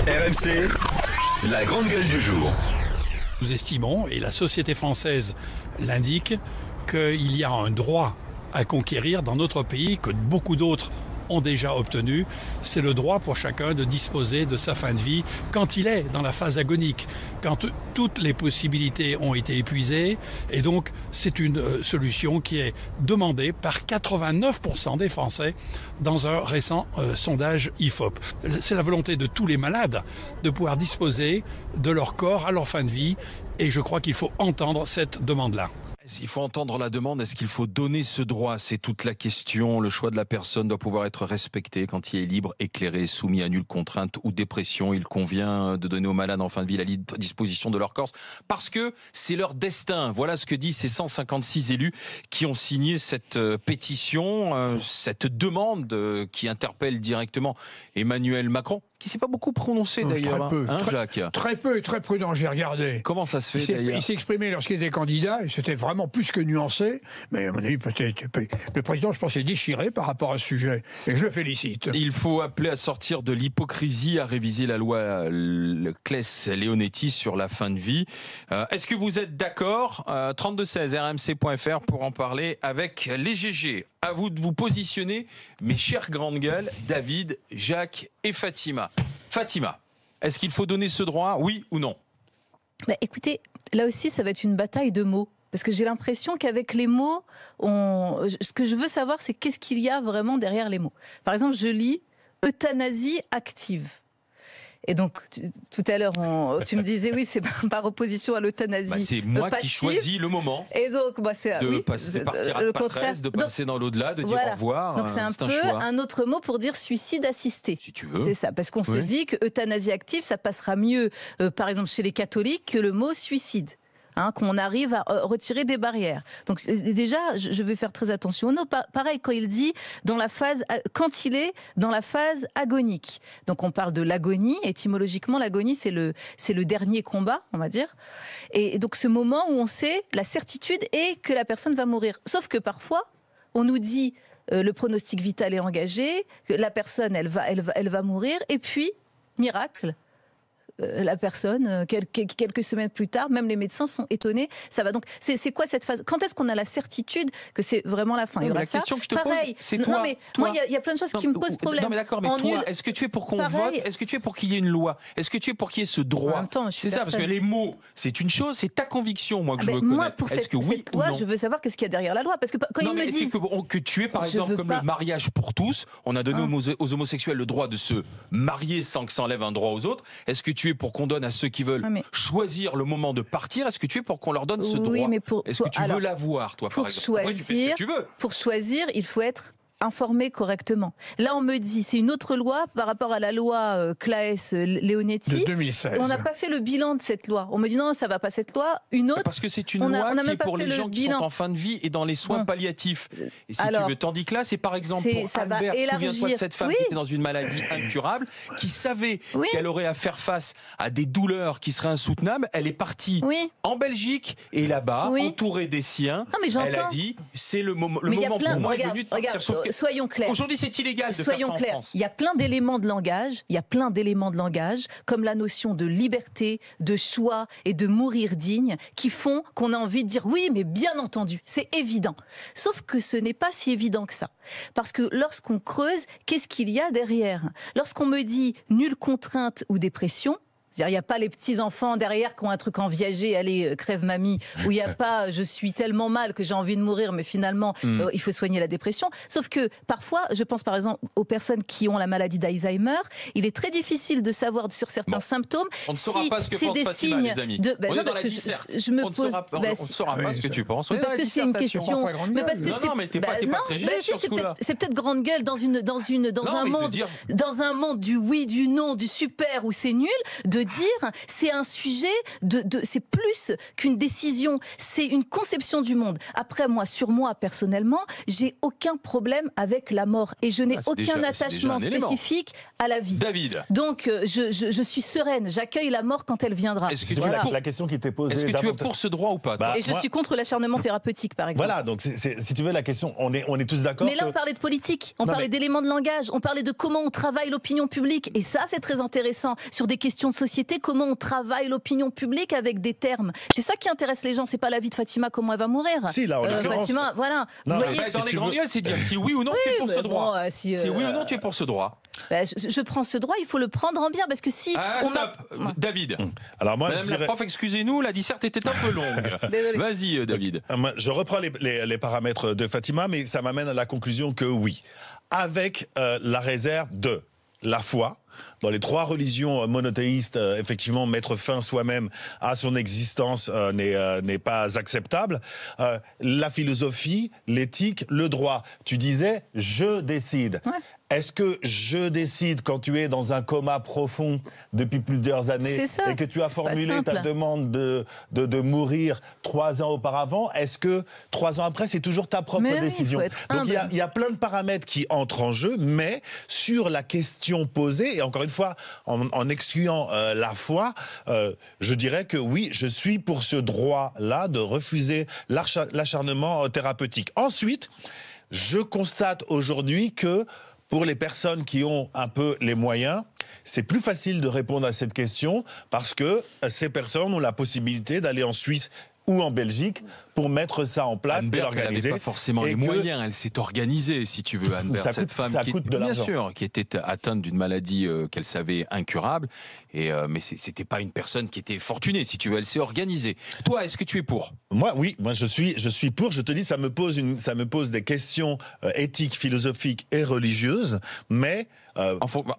RMC, la grande gueule du jour. Nous estimons, et la société française l'indique, qu'il y a un droit à conquérir dans notre pays que beaucoup d'autres ont déjà obtenu. C'est le droit pour chacun de disposer de sa fin de vie quand il est dans la phase agonique, quand toutes les possibilités ont été épuisées. Et donc, c'est une solution qui est demandée par 89% des Français dans un récent sondage IFOP. C'est la volonté de tous les malades de pouvoir disposer de leur corps à leur fin de vie. Et je crois qu'il faut entendre cette demande-là. Il faut entendre la demande, est-ce qu'il faut donner ce droit? C'est toute la question. Le choix de la personne doit pouvoir être respecté quand il est libre, éclairé, soumis à nulle contrainte ou dépression. Il convient de donner aux malades en fin de vie la libre disposition de leur corps parce que c'est leur destin. Voilà ce que disent ces 156 élus qui ont signé cette pétition, cette demande qui interpelle directement Emmanuel Macron, qui s'est pas beaucoup prononcé d'ailleurs, Jacques. Très peu et très prudent, j'ai regardé. Comment ça se fait d'ailleurs? Il s'est exprimé lorsqu'il était candidat et c'était vraiment plus que nuancé. Mais à mon avis, peut-être le président, je pense, est déchiré par rapport à ce sujet. Et je le félicite. Il faut appeler à sortir de l'hypocrisie, à réviser la loi Claes-Leonetti sur la fin de vie. Est-ce que vous êtes d'accord? 3216 rmc.fr pour en parler avec les GG. À vous de vous positionner, mes chères grandes gueules, David, Jacques et Fatima. Fatima, est-ce qu'il faut donner ce droit, oui ou non? Écoutez, là aussi, ça va être une bataille de mots. Parce que j'ai l'impression qu'avec les mots, ce que je veux savoir, c'est qu'est-ce qu'il y a vraiment derrière les mots. Par exemple, je lis « euthanasie active ». Et donc, tout à l'heure, tu me disais, oui, c'est par opposition à l'euthanasie. C'est moi passive. qui choisis le moment. Et donc, c'est de partir à la patresse, de passer dans l'au-delà, de dire au revoir. Donc, c'est un peu un autre mot pour dire suicide assisté. Si tu veux. C'est ça, parce qu'on se dit que euthanasie active, ça passera mieux, par exemple, chez les catholiques, que le mot suicide. Qu'on arrive à retirer des barrières. Donc déjà, je vais faire très attention. Non, pareil, quand il dit quand il est dans la phase agonique. Donc on parle de l'agonie. Étymologiquement, l'agonie, c'est le dernier combat, on va dire. Et donc ce moment où on sait, la certitude est que la personne va mourir. Sauf que parfois, on nous dit le pronostic vital est engagé, que la personne, elle va mourir, et puis, miracle. La personne, quelques semaines plus tard, même les médecins sont étonnés. Ça va donc. C'est quoi cette phase? Quand est-ce qu'on a la certitude que c'est vraiment la fin? Il y aura la question que je te pose, c'est toi. Non, mais moi, il y a plein de choses qui me posent problème. Non, mais d'accord, mais toi, est-ce que tu es pour qu'on vote? Est-ce que tu es pour qu'il y ait une loi? Est-ce que tu es pour qu'il y ait ce droit? En même temps, c'est ça, parce que les mots, c'est une chose, c'est ta conviction, moi, que je veux connaître. Moi, pour cette loi, je veux savoir qu'est-ce qu'il y a derrière la loi. Parce que quand ils me disent que tu es, par exemple, comme le mariage pour tous, on a donné aux homosexuels le droit de se marier sans que ça enlève un droit aux autres. Est-ce que tu es pour qu'on donne à ceux qui veulent choisir le moment de partir? Est-ce que tu es pour qu'on leur donne ce droit? Est-ce que tu veux l'avoir, toi, par exemple? Pour choisir, il faut être informé correctement. Là, on me dit, c'est une autre loi par rapport à la loi Claes-Leonetti. De 2016. On n'a pas fait le bilan de cette loi. On me dit non, ça va pas cette loi. Une autre. Parce que c'est une loi qui est pour les gens qui sont en fin de vie et dans les soins palliatifs. Et si tu veux, tandis que là, c'est par exemple pour Albert, souviens-toi de cette femme qui était dans une maladie incurable, qui savait qu'elle aurait à faire face à des douleurs qui seraient insoutenables. Elle est partie en Belgique et là-bas, entourée des siens. Elle a dit, c'est le moment pour moi est venu de partir. Soyons clairs. Aujourd'hui, c'est illégal de faire ça en France. Il y a plein d'éléments de langage, comme la notion de liberté, de choix et de mourir digne, qui font qu'on a envie de dire oui, mais bien entendu, c'est évident. Sauf que ce n'est pas si évident que ça. Parce que lorsqu'on creuse, qu'est-ce qu'il y a derrière? Lorsqu'on me dit nulle contrainte ou dépression, c'est-à-dire, il n'y a pas les petits-enfants derrière qui ont un truc en Viager, allez, crève mamie, où il n'y a pas je suis tellement mal que j'ai envie de mourir, mais finalement, il faut soigner la dépression. Sauf que parfois, je pense par exemple aux personnes qui ont la maladie d'Alzheimer, il est très difficile de savoir sur certains symptômes. On ne saura pas ce que pense Fatima, les amis. On est dans la disserte. On ne saura pas ce que tu penses. Parce que c'est une question. Mais parce que non, mais t'es pas très GG sur ce coup-là. C'est peut-être grande gueule dans un monde du oui, du non, du super où c'est nul, de dire, c'est un sujet c'est plus qu'une décision, c'est une conception du monde. Après, sur moi, personnellement, j'ai aucun problème avec la mort et je n'ai aucun attachement spécifique à la vie. David. Donc, je suis sereine, j'accueille la mort quand elle viendra. Est-ce que la question qui t'est posée. Est-ce que tu es pour ce droit ou pas? Et je suis contre l'acharnement thérapeutique, par exemple. Voilà, donc si tu veux la question, on est tous d'accord. Mais là, on parlait de politique, on parlait d'éléments de langage, on parlait de comment on travaille l'opinion publique. Et ça, c'est très intéressant. Sur des questions de société, comment on travaille l'opinion publique avec des termes. C'est ça qui intéresse les gens, c'est pas la vie de Fatima, comment elle va mourir. Si, là, en l'occurrence. Fatima, voilà. Non, vous voyez, dans les grandes lignes, c'est dire si oui ou non tu es pour ce droit. Si oui ou non tu es pour ce droit. Je prends ce droit, il faut le prendre en bien, parce que si... Stop, David. Alors moi, Madame la prof, excusez-nous, la disserte était un peu longue. Vas-y, David. Je reprends les paramètres de Fatima, mais ça m'amène à la conclusion que oui, avec la réserve de la foi. Dans les 3 religions monothéistes, effectivement, mettre fin soi-même à son existence n'est pas acceptable. La philosophie, l'éthique, le droit. Tu disais, je décide. Ouais. Est-ce que je décide quand tu es dans un coma profond depuis plusieurs années et que tu as formulé ta demande de mourir 3 ans auparavant, est-ce que 3 ans après, c'est toujours ta propre décision? Donc il y a plein de paramètres qui entrent en jeu, mais sur la question posée, et encore une fois, en excluant la foi, je dirais que oui, je suis pour ce droit-là de refuser l'acharnement thérapeutique. Ensuite, je constate aujourd'hui que pour les personnes qui ont un peu les moyens, c'est plus facile de répondre à cette question parce que ces personnes ont la possibilité d'aller en Suisse ou en Belgique pour mettre ça en place et l'organiser. Elle n'avait pas forcément les moyens, elle s'est organisée, si tu veux, Anne-Bert, cette femme qui était atteinte d'une maladie qu'elle savait incurable, mais c'était pas une personne qui était fortunée, si tu veux, elle s'est organisée. Toi, est-ce que tu es pour? Moi, oui, moi je suis pour. Je te dis, ça me pose des questions éthiques, philosophiques et religieuses, mais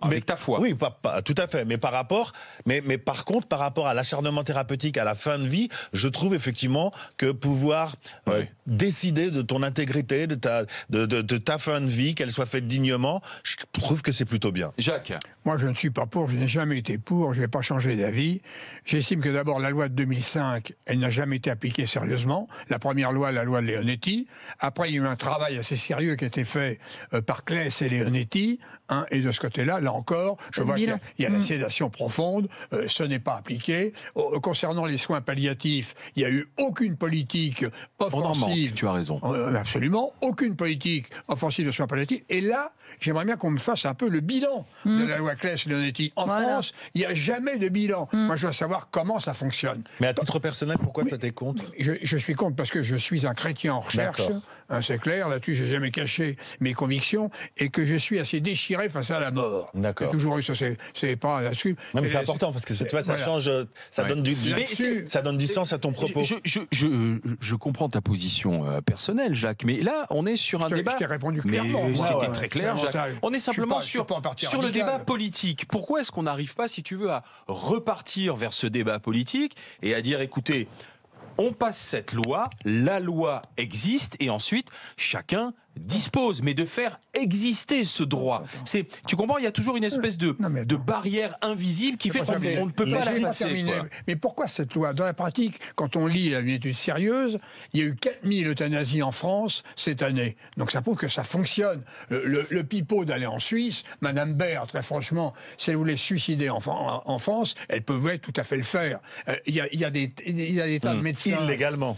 avec ta foi. Oui, pas tout à fait. Mais par contre, par rapport à l'acharnement thérapeutique à la fin de vie, je trouve effectivement que pouvoir décider de ton intégrité, de ta fin de vie, qu'elle soit faite dignement, je trouve que c'est plutôt bien. Jacques? Moi, je ne suis pas pour, je n'ai jamais été pour, je n'ai pas changé d'avis. J'estime que d'abord, la loi de 2005, elle n'a jamais été appliquée sérieusement. La première loi, la loi de Leonetti. Après, il y a eu un travail assez sérieux qui a été fait par Claes et Leonetti. Et de ce côté-là, là encore, je vois qu'il y a la sédation profonde, ce n'est pas appliqué. Concernant les soins palliatifs, il n'y a eu aucune politique offensive. Tu as raison. Absolument, aucune politique offensive de soins palliatifs. Et là, j'aimerais bien qu'on me fasse un peu le bilan de la loi Claes-Leonetti. En France, il n'y a jamais de bilan. Moi, je veux savoir comment ça fonctionne. Mais à titre personnel, pourquoi tu es contre? Je suis contre parce que je suis un chrétien en recherche. C'est clair, là-dessus, je n'ai jamais caché mes convictions et que je suis assez déchiré face à la mort. D'accord. J'ai toujours eu ça, c'est pas là-dessus. Non, mais c'est important parce que tu vois, ça change, ça donne du sens à ton propos. Je comprends ta position personnelle, Jacques, mais là, on est sur un débat. Je t'ai répondu clairement. C'était très clair, Jacques. On est simplement sur le débat politique. Pourquoi est-ce qu'on n'arrive pas, si tu veux, à repartir vers ce débat politique et à dire, écoutez, on passe cette loi, la loi existe, et ensuite, chacun dispose, mais de faire exister ce droit. Tu comprends, il y a toujours une espèce de barrière invisible qui fait qu'on ne peut pas la passer. Mais pourquoi cette loi? Dans la pratique, quand on lit une étude sérieuse, il y a eu 4000 euthanasies en France cette année. Donc ça prouve que ça fonctionne. Le pipeau d'aller en Suisse, Madame Baird, très franchement, si elle voulait se suicider en France, elle pouvait tout à fait le faire. Il y a des tas de médecins... Illégalement.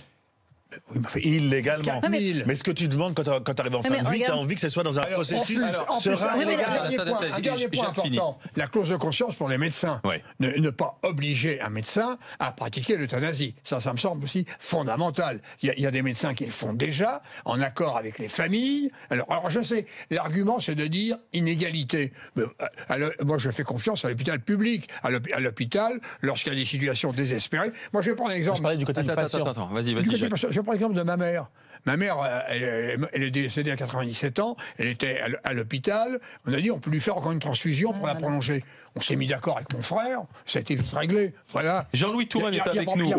Illégalement. Mais ce que tu demandes quand tu arrives en fin de vie, tu as envie que ce soit dans un processus serein et légal. Un dernier point important, la clause de conscience pour les médecins. Ne pas obliger un médecin à pratiquer l'euthanasie. Ça me semble aussi fondamental. Il y a des médecins qui le font déjà, en accord avec les familles. Alors je sais, l'argument c'est de dire inégalité. Mais, moi je fais confiance à l'hôpital public. À l'hôpital, lorsqu'il y a des situations désespérées. Moi je vais prendre l'exemple. Je parlais du côté du patient. Attends, vas-y. Je prends l'exemple de ma mère. Ma mère, elle est décédée à 97 ans, elle était à l'hôpital, on a dit on peut lui faire encore une transfusion pour la prolonger. On s'est mis d'accord avec mon frère, ça a été vite réglé. Voilà. Jean-Louis Touraine est avec nous.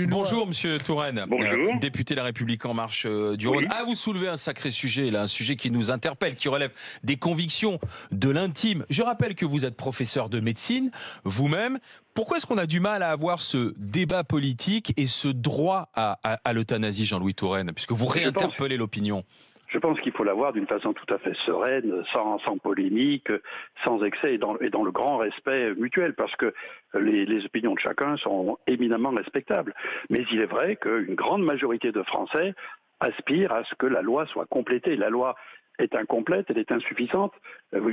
Bonjour Monsieur Touraine, Bonjour. Député La République En Marche du Rhône. Ah, vous soulevez un sacré sujet, là, un sujet qui nous interpelle, qui relève des convictions, de l'intime. Je rappelle que vous êtes professeur de médecine, vous-même. Pourquoi est-ce qu'on a du mal à avoir ce débat politique et ce droit à l'euthanasie, Jean-Louis Touraine, puisque vous réinterpellez l'opinion? Je pense qu'il faut l'avoir d'une façon tout à fait sereine, sans polémique, sans excès et dans le grand respect mutuel, parce que les opinions de chacun sont éminemment respectables. Mais il est vrai qu'une grande majorité de Français aspirent à ce que la loi soit complétée. La loi est incomplète, elle est insuffisante.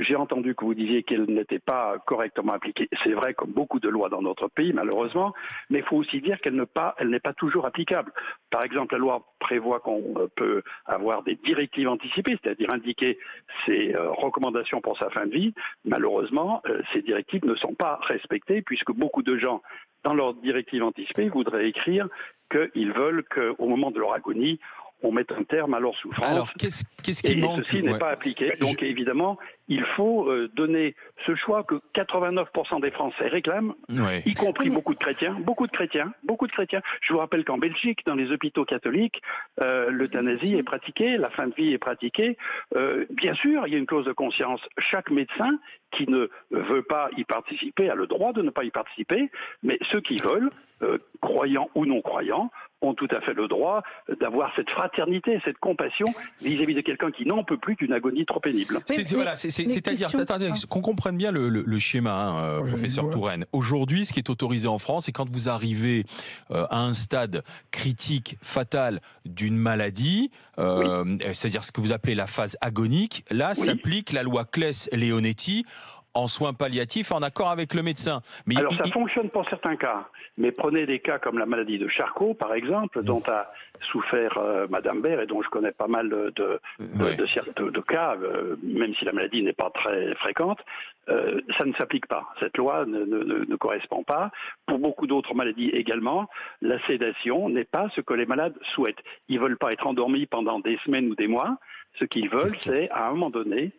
J'ai entendu que vous disiez qu'elle n'était pas correctement appliquée. C'est vrai, comme beaucoup de lois dans notre pays, malheureusement, mais il faut aussi dire qu'elle n'est pas toujours applicable. Par exemple, la loi prévoit qu'on peut avoir des directives anticipées, c'est-à-dire indiquer ses recommandations pour sa fin de vie. Malheureusement, ces directives ne sont pas respectées, puisque beaucoup de gens, dans leurs directives anticipées, voudraient écrire qu'ils veulent qu'au moment de leur agonie, on met un terme à leur souffrance. Alors, qu'est-ce qui manque? Ceci n'est pas appliqué. Donc, évidemment, il faut donner ce choix que 89% des Français réclament, y compris beaucoup de chrétiens. Je vous rappelle qu'en Belgique, dans les hôpitaux catholiques, l'euthanasie est pratiquée, la fin de vie est pratiquée. Bien sûr, il y a une clause de conscience. Chaque médecin qui ne veut pas y participer a le droit de ne pas y participer, mais ceux qui veulent, croyants ou non croyants, ont tout à fait le droit d'avoir cette fraternité, cette compassion vis-à-vis de quelqu'un qui n'en peut plus d'une agonie trop pénible. C'est-à-dire, attendez, qu'on comprenne bien le schéma, professeur Touraine. Aujourd'hui, ce qui est autorisé en France, c'est quand vous arrivez à un stade critique, fatal d'une maladie, c'est-à-dire ce que vous appelez la phase agonique, là s'applique la loi Claes-Leonetti en soins palliatifs en accord avec le médecin. Mais alors ça fonctionne pour certains cas, mais prenez des cas comme la maladie de Charcot, par exemple, dont a souffert Madame Baird et dont je connais pas mal de cas, même si la maladie n'est pas très fréquente. Ça ne s'applique pas. Cette loi ne correspond pas. Pour beaucoup d'autres maladies également, la sédation n'est pas ce que les malades souhaitent. Ils ne veulent pas être endormis pendant des semaines ou des mois. Ce qu'ils veulent, c'est à un moment donné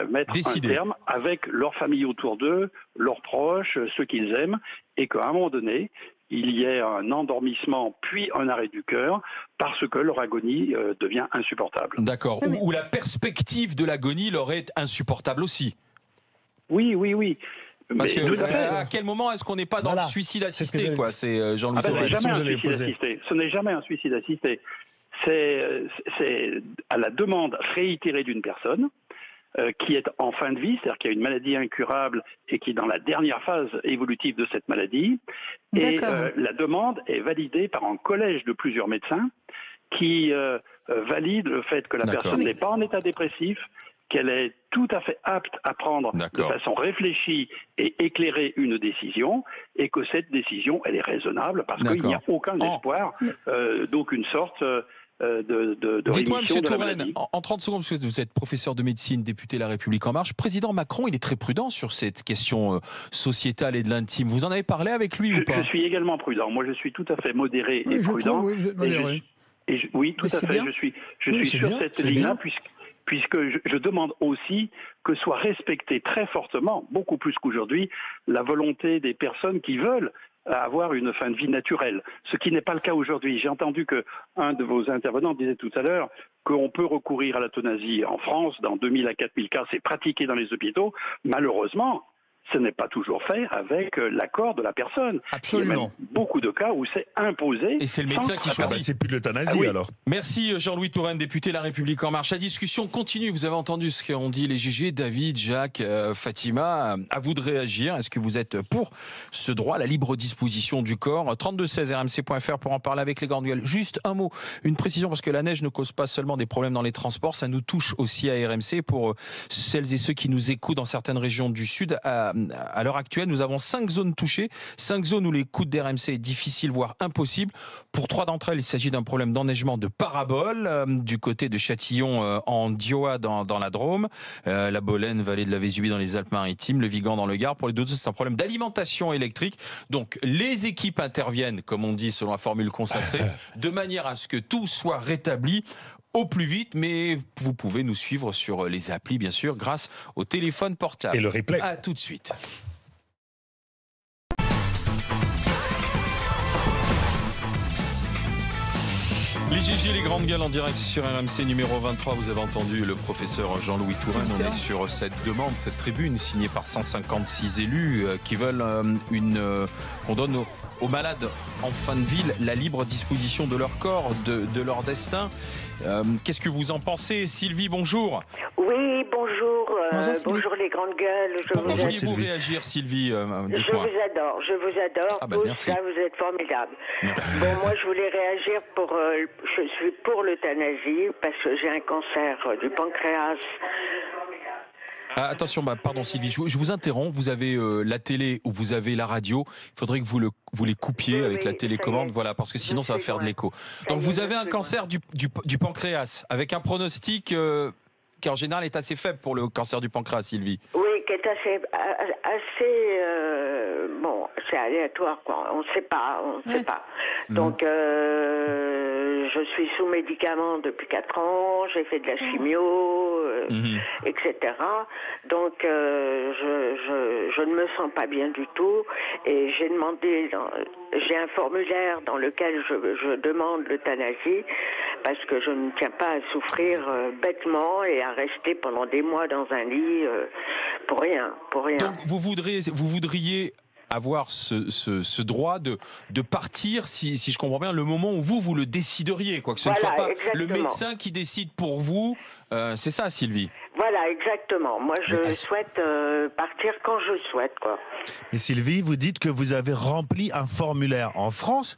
mettre un terme avec leur famille autour d'eux, leurs proches, ceux qu'ils aiment, et qu'à un moment donné, il y ait un endormissement puis un arrêt du cœur parce que leur agonie devient insupportable. D'accord. Ou la perspective de l'agonie leur est insupportable aussi. Oui. Parce que à quel moment est-ce qu'on n'est pas dans le suicide assisté, quoi? C'est Jean-Louis Touraine. Ce n'est jamais un suicide assisté. C'est à la demande réitérée d'une personne qui est en fin de vie, c'est-à-dire qui a une maladie incurable et qui est dans la dernière phase évolutive de cette maladie. Et la demande est validée par un collège de plusieurs médecins qui valide le fait que la personne n'est pas en état dépressif, qu'elle est tout à fait apte à prendre de façon réfléchie et éclairée une décision, et que cette décision, elle est raisonnable parce qu'il n'y a aucun espoir d'aucune sorte de Dites-moi, rémission M. de la Touraine, maladie. en 30 secondes, parce que vous êtes professeur de médecine, député La République En Marche, président Macron, il est très prudent sur cette question sociétale et de l'intime. Vous en avez parlé avec lui ou pas? Je suis également prudent. Moi, je suis tout à fait modéré et prudent. Oui, tout à fait. Je suis sur cette ligne-là, puisque je demande aussi que soit respectée très fortement, beaucoup plus qu'aujourd'hui, la volonté des personnes qui veulent avoir une fin de vie naturelle, ce qui n'est pas le cas aujourd'hui. J'ai entendu qu'un de vos intervenants disait tout à l'heure qu'on peut recourir à l'euthanasie en France, dans 2000 à 4000 cas, c'est pratiqué dans les hôpitaux. Malheureusement, ce n'est pas toujours fait avec l'accord de la personne. Absolument. Il y a même beaucoup de cas où c'est imposé. Et c'est le médecin qui choisit. C'est plus de l'euthanasie alors. Merci Jean-Louis Touraine, député La République En Marche. La discussion continue. Vous avez entendu ce qu'ont dit les GG, David, Jacques, Fatima. À vous de réagir. Est-ce que vous êtes pour ce droit à la libre disposition du corps? 3216 rmc.fr pour en parler avec les grandes gueules. Juste un mot, une précision, parce que la neige ne cause pas seulement des problèmes dans les transports, ça nous touche aussi à RMC. Pour celles et ceux qui nous écoutent dans certaines régions du Sud, à l'heure actuelle, nous avons 5 zones touchées, 5 zones où l'écoute d'RMC est difficile, voire impossible. Pour 3 d'entre elles, il s'agit d'un problème d'enneigement de parabole, du côté de Châtillon en Diois dans la Drôme, la Bolène, vallée de la Vésubie dans les Alpes-Maritimes, le Vigan dans le Gard. Pour les deux, c'est un problème d'alimentation électrique. Donc les équipes interviennent, comme on dit selon la formule consacrée, de manière à ce que tout soit rétabli au plus vite, mais vous pouvez nous suivre sur les applis, bien sûr, grâce au téléphone portable. Et le replay. À tout de suite. Les Les GG, les grandes gueules en direct sur RMC numéro 23. Vous avez entendu le professeur Jean-Louis Touraine. On est sur cette demande, cette tribune signée par 156 élus qui veulent qu'on donne aux malades en fin de ville la libre disposition de leur corps, de leur destin. Qu'est-ce que vous en pensez? Sylvie, bonjour. Oui, bonjour. Bonjour les grandes gueules. Comment vouliez-vous réagir, Sylvie? Dites-moi. Je vous adore. Ah bah, merci. Ça, vous êtes formidables. Bon, moi, je voulais réagir je suis pour l'euthanasie parce que j'ai un cancer du pancréas. Attention, pardon Sylvie, je vous interromps. Vous avez la télé ou vous avez la radio. Il faudrait que vous les coupiez avec la télécommande, voilà, parce que sinon ça va faire de l'écho. Donc vous avez un cancer du pancréas avec un pronostic qui en général est assez faible pour le cancer du pancréas, Sylvie. Oui, qui est assez bon, c'est aléatoire, quoi. On ne sait pas. Donc je suis sous médicaments depuis 4 ans, j'ai fait de la chimio, etc. Donc je ne me sens pas bien du tout et j'ai demandé, j'ai un formulaire dans lequel je demande l'euthanasie parce que je ne tiens pas à souffrir bêtement et à rester pendant des mois dans un lit pour rien. Donc vous voudriez avoir ce droit de partir, si je comprends bien, le moment où vous le décideriez, quoi, que ce ne soit pas le médecin qui décide pour vous. C'est ça, Sylvie. Voilà, exactement. Moi, je souhaite partir quand je souhaite, quoi. Et Sylvie, vous dites que vous avez rempli un formulaire en France.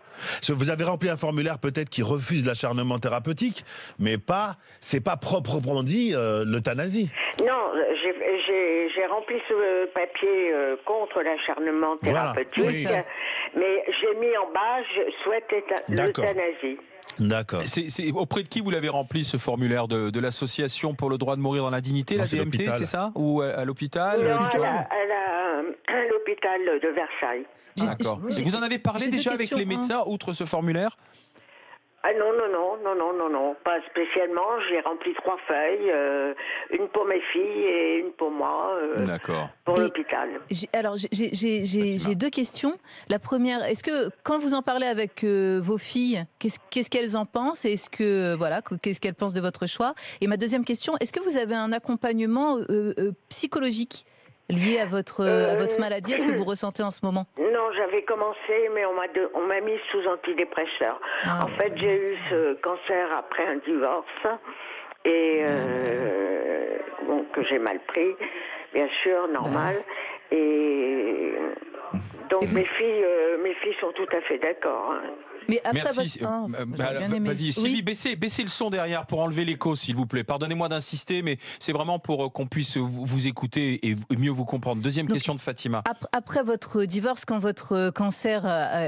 Vous avez rempli un formulaire peut-être qui refuse l'acharnement thérapeutique, mais c'est pas proprement dit l'euthanasie. Non, j'ai rempli ce papier contre l'acharnement thérapeutique, mais j'ai mis en bas, je souhaite l'euthanasie. D'accord. C'est auprès de qui vous l'avez rempli, ce formulaire de l'association pour le droit de mourir dans la dignité, la DMT, c'est ça? Ou à l'hôpital? Non, à l'hôpital de Versailles. D'accord. Vous en avez parlé déjà avec les médecins, outre ce formulaire? Ah non, pas spécialement. J'ai rempli 3 feuilles, une pour mes filles et une pour moi, pour l'hôpital. Alors j'ai 2 questions. La première, est-ce que quand vous en parlez avec vos filles, qu'est-ce qu'elles en pensent? Est-ce que qu'est-ce qu'elles pensent de votre choix? Et ma deuxième question, est-ce que vous avez un accompagnement psychologique lié à votre maladie, à ce que vous ressentez en ce moment? Non, j'avais commencé, mais on m'a mis sous antidépresseur. En fait, j'ai eu ce cancer après un divorce et que j'ai mal pris, bien sûr, normal. Et donc mes filles sont tout à fait d'accord. Mais après merci. Vas-y, Sylvie, baissez le son derrière pour enlever l'écho, s'il vous plaît. Pardonnez-moi d'insister, mais c'est vraiment pour qu'on puisse vous écouter et mieux vous comprendre. Deuxième question de Fatima. Après votre divorce, quand votre cancer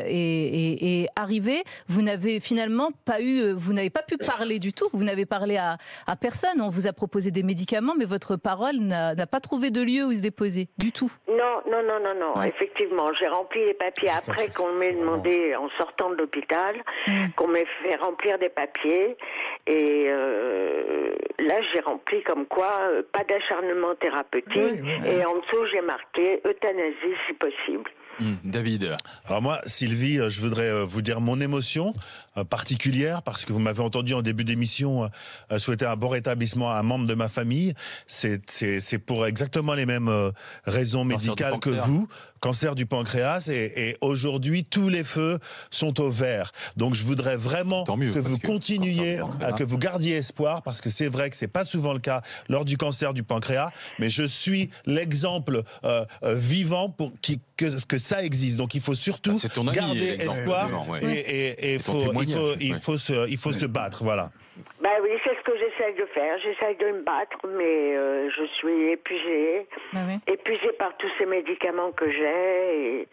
est arrivé, vous n'avez finalement vous n'avez pas pu parler du tout. Vous n'avez parlé à personne. On vous a proposé des médicaments, mais votre parole n'a pas trouvé de lieu où se déposer du tout. Non. Ouais. Effectivement, j'ai rempli les papiers après qu'on m'ait demandé en sortant de l'hôpital. Qu'on m'ait fait remplir des papiers et là j'ai rempli comme quoi pas d'acharnement thérapeutique et en dessous j'ai marqué euthanasie si possible. David. Alors moi, Sylvie, je voudrais vous dire mon émotion particulière parce que vous m'avez entendu en début d'émission souhaiter un bon rétablissement à un membre de ma famille. C'est pour exactement les mêmes raisons médicales que vous. Cancer du pancréas et aujourd'hui tous les feux sont au vert. Donc je voudrais vraiment que vous continuiez, que vous gardiez espoir parce que c'est vrai que c'est pas souvent le cas lors du cancer du pancréas, mais je suis l'exemple vivant pour que ça existe. Donc il faut surtout garder espoir et il faut se battre. Voilà. Bah oui, c'est ce que j'essaye de faire. J'essaye de me battre, mais je suis épuisée. Épuisée par tous ces médicaments que j'ai. Et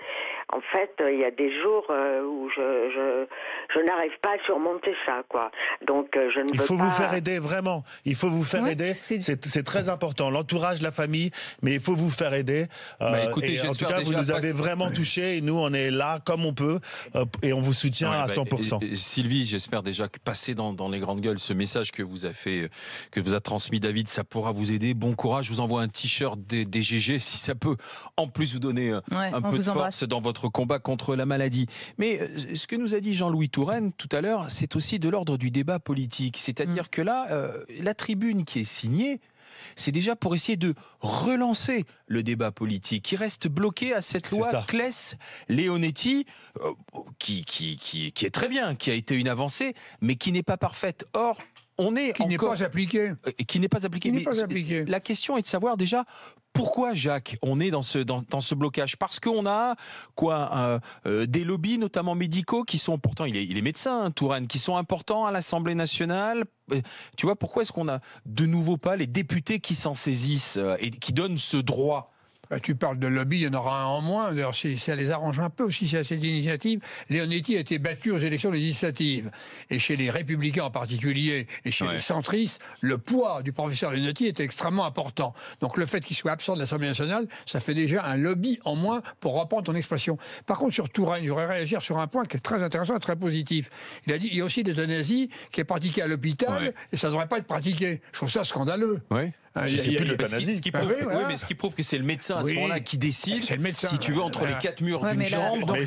en fait, il y a des jours où je n'arrive pas à surmonter ça, quoi. Donc, je ne peux pas... Il faut vous faire aider, vraiment. Il faut vous faire aider. C'est très important. L'entourage, la famille, mais il faut vous faire aider. Écoutez, en tout cas, vous nous avez vraiment touchés et nous, on est là comme on peut et on vous soutient à 100%. Sylvie, j'espère déjà que passer dans les grandes gueules, ce message que vous a transmis David, ça pourra vous aider. Bon courage. Je vous envoie un t-shirt des GG si ça peut en plus vous donner un peu de force dans votre combat contre la maladie. Mais ce que nous a dit Jean-Louis Touraine tout à l'heure, c'est aussi de l'ordre du débat politique. C'est-à-dire que là, la tribune qui est signée, c'est déjà pour essayer de relancer le débat politique qui reste bloqué à cette loi Claes-Leonetti qui est très bien, qui a été une avancée, mais qui n'est pas parfaite. Or, qui n'est pas appliqué. Qui n'est pas appliqué. La question est de savoir déjà pourquoi, Jacques, on est dans ce blocage. Parce qu'on a des lobbies, notamment médicaux, qui sont pourtant, il est médecin, Touraine, qui sont importants à l'Assemblée nationale. Tu vois, pourquoi est-ce qu'on n'a de nouveau pas les députés qui s'en saisissent et qui donnent ce droit ? Tu parles de lobby, il y en aura un en moins. D'ailleurs, ça les arrange un peu aussi, c'est cette initiative. Leonetti a été battu aux élections législatives. Et chez les Républicains en particulier, et chez les centristes, le poids du professeur Leonetti est extrêmement important. Donc le fait qu'il soit absent de l'Assemblée nationale, ça fait déjà un lobby en moins, pour reprendre ton expression. Par contre, sur Touraine, je voudrais réagir sur un point qui est très intéressant et très positif. Il a dit qu'il y a aussi l'euthanasie qui est pratiquée à l'hôpital, et ça ne devrait pas être pratiqué. Je trouve ça scandaleux. Ce qui prouve que c'est le médecin à ce moment-là qui décide, si tu veux, entre les quatre murs d'une chambre. Et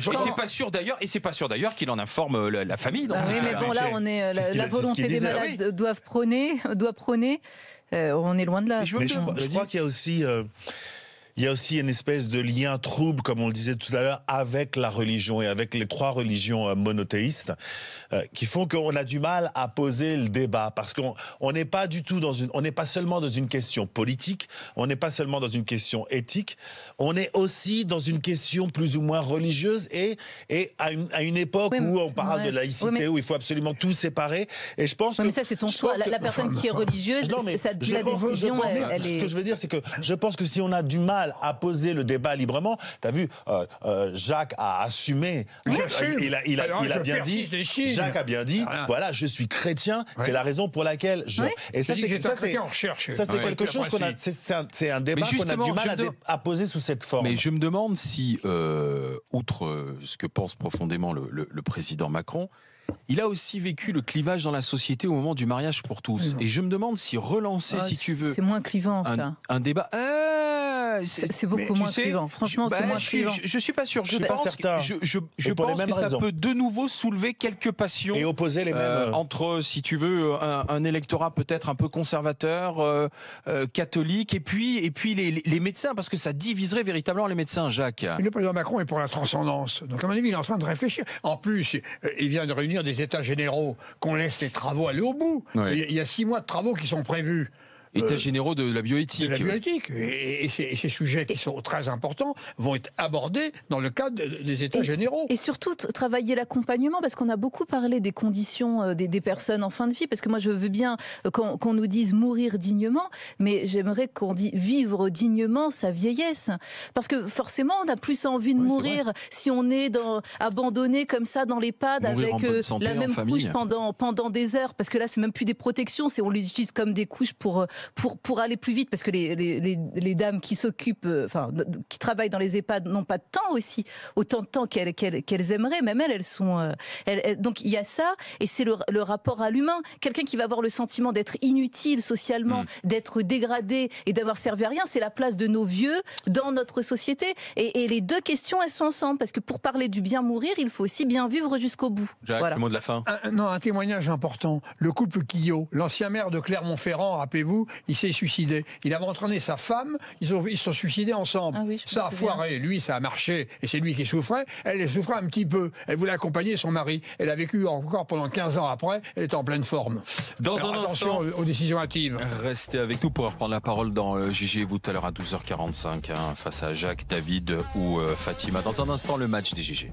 c'est pas sûr d'ailleurs qu'il en informe la famille. Dans mais bon, là, on est la volonté des malades doit prôner. On est loin de là. Je crois qu'il y a aussi. Il y a aussi une espèce de lien trouble, comme on le disait tout à l'heure, avec la religion et avec les trois religions monothéistes, qui font qu'on a du mal à poser le débat, parce qu'on n'est pas du tout on n'est pas seulement dans une question politique, on n'est pas seulement dans une question éthique, on est aussi dans une question plus ou moins religieuse et à une époque où on parle de laïcité, où il faut absolument tout séparer. Et je pense mais ça c'est ton choix. La personne qui est religieuse, la décision, elle est. Ce que je veux dire, c'est que je pense que si on a du mal à poser le débat librement. T'as vu, Jacques a assumé. Il a bien dit. Jacques a bien dit. Voilà, je suis chrétien. C'est la raison pour laquelle je. Et ça, c'est quelque chose qu'on a. C'est un débat qu'on a du mal à poser sous cette forme. Mais je me demande si, outre ce que pense profondément le président Macron, il a aussi vécu le clivage dans la société au moment du mariage pour tous. Et je me demande si relancer, si tu veux, c'est moins clivant ça. Un débat. C'est beaucoup moins clivant. Franchement, c'est moins clivant. Je suis pas sûr. Je pense que ça peut de nouveau soulever quelques passions et opposer les mêmes entre, si tu veux, un électorat peut-être un peu conservateur, catholique, et puis les médecins, parce que ça diviserait véritablement les médecins, Jacques. Le président Macron est pour la transcendance. Donc à mon avis, il est en train de réfléchir. En plus, il vient de réunir des états généraux qu'on laisse les travaux aller au bout. Il y a 6 mois de travaux qui sont prévus. États généraux de la bioéthique. De la bioéthique. Et ces sujets qui sont très importants vont être abordés dans le cadre des États généraux. Et surtout, travailler l'accompagnement, parce qu'on a beaucoup parlé des conditions des personnes en fin de vie, parce que moi, je veux bien qu'on nous dise mourir dignement, mais j'aimerais qu'on dise vivre dignement sa vieillesse. Parce que forcément, on a plus envie de mourir si on est abandonné comme ça dans l'EHPAD avec la même couche pendant des heures. Parce que là, c'est même plus des protections, on les utilise comme des couches pour aller plus vite, parce que les dames qui s'occupent, qui travaillent dans les EHPAD n'ont pas de temps aussi, autant de temps qu'elles aimeraient, même elles sont... donc il y a ça, et c'est le rapport à l'humain. Quelqu'un qui va avoir le sentiment d'être inutile socialement, d'être dégradé et d'avoir servi à rien, c'est la place de nos vieux dans notre société. Et les deux questions, elles sont ensemble, parce que pour parler du bien mourir, il faut aussi bien vivre jusqu'au bout. Jacques, le mot de la fin. Un témoignage important. Le couple Quillot, l'ancien maire de Clermont-Ferrand, rappelez-vous, il s'est suicidé. Il avait entraîné sa femme, ils se sont suicidés ensemble. Ça a foiré. Lui, ça a marché, et c'est lui qui souffrait. Elle souffrait un petit peu. Elle voulait accompagner son mari. Elle a vécu encore pendant 15 ans après. Elle est en pleine forme. Attention aux décisions hâtives. Restez avec nous pour reprendre la parole dans JG, vous tout à l'heure à 12h45, face à Jacques, David ou Fatima. Dans un instant, le match des JG.